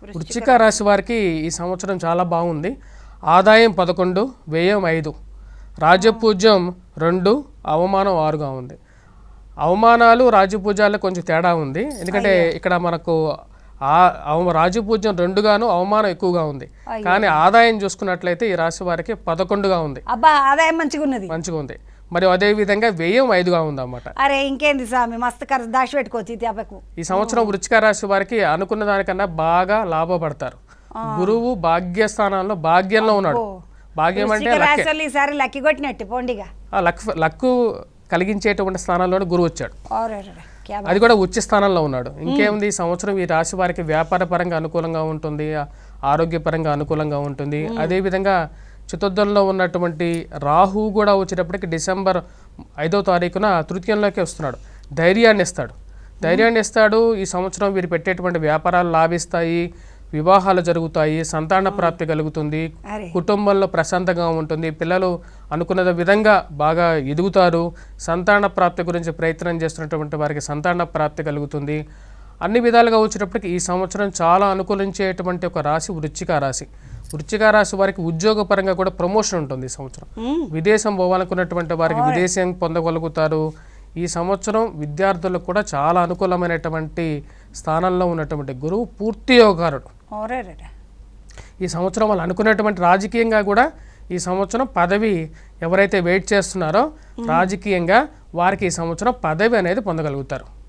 వృశ్చిక రాశి వారికి ఈ సంవత్సరం చాలా బాగుంది. ఆదాయం 11, వ్యయం 5, రాజపూజ్యం 2, అవమానం 6గా ఉంది. అవమానాలు రాజపూజ్యాలకు కొంచెం తేడా ఉంది. ఎందుకంటే ఇక్కడ మనకు రాజపూజ్యం 2గాను అవమానం ఎక్కువగా ఉంది. కానీ ఆదాయం చూసుకున్నట్లయితే ఈ రాశి వారికి 11గా ఉంది. ఆదాయం మంచిగా ఉంది. మరి అదే విధంగా వ్యయం 5గా ఉంది అన్నమాట. అరే ఇంకేంది స్వామి, మస్తు ఖర్చు దాచి పెట్టుకోవచ్చు. ఈ సంవత్సరం వృశ్చిక రాశి వారికి అనుకున్న దానికన్నా బాగా లాభపడతారు. గురువు భాగ్యస్థానంలో భాగ్యంలో ఉన్నాడు. భాగ్యం అంటే లక్కి కొట్టినట్టు పోండిగా లక్కు కలిగించేటువంటి స్థానంలో గురువు వచ్చాడు. అది కూడా ఉచ్చ స్థానంలో ఉన్నాడు. ఇంకేముంది, ఈ సంవత్సరం ఈ రాశి వారికి వ్యాపార పరంగా అనుకూలంగా ఉంటుంది, ఆరోగ్యపరంగా అనుకూలంగా ఉంటుంది. అదేవిధంగా చతుర్థంలో ఉన్నటువంటి రాహు కూడా వచ్చేటప్పటికి డిసెంబర్ 5వ తారీఖున తృతీయంలోకి వస్తున్నాడు. ధైర్యాన్ని ఇస్తాడు. ఈ సంవత్సరం వీరు పెట్టేటువంటి వ్యాపారాలు లాభిస్తాయి, వివాహాలు జరుగుతాయి, సంతాన ప్రాప్తి కలుగుతుంది, కుటుంబంలో ప్రశాంతంగా ఉంటుంది, పిల్లలు అనుకున్న విధంగా బాగా ఎదుగుతారు, సంతాన ప్రాప్తి గురించి ప్రయత్నం చేస్తున్నటువంటి వారికి సంతాన ప్రాప్తి కలుగుతుంది. అన్ని విధాలుగా వచ్చేటప్పటికి ఈ సంవత్సరం చాలా అనుకూలించేటువంటి ఒక రాశి వృశ్చిక రాశి. వృశ్చిక రాశి వారికి ఉద్యోగపరంగా కూడా ప్రమోషన్ ఉంటుంది. ఈ సంవత్సరం విదేశం పోవాలనుకున్నటువంటి వారికి విదేశం పొందగలుగుతారు. ఈ సంవత్సరం విద్యార్థులకు కూడా చాలా అనుకూలమైనటువంటి స్థానంలో ఉన్నటువంటి గురువు పూర్తి యోగకారుడు. ఈ సంవత్సరం వాళ్ళు అనుకున్నటువంటి రాజకీయంగా కూడా ఈ సంవత్సరం పదవి ఎవరైతే వెయిట్ చేస్తున్నారో రాజకీయంగా వారికి ఈ సంవత్సరం పదవి అనేది పొందగలుగుతారు.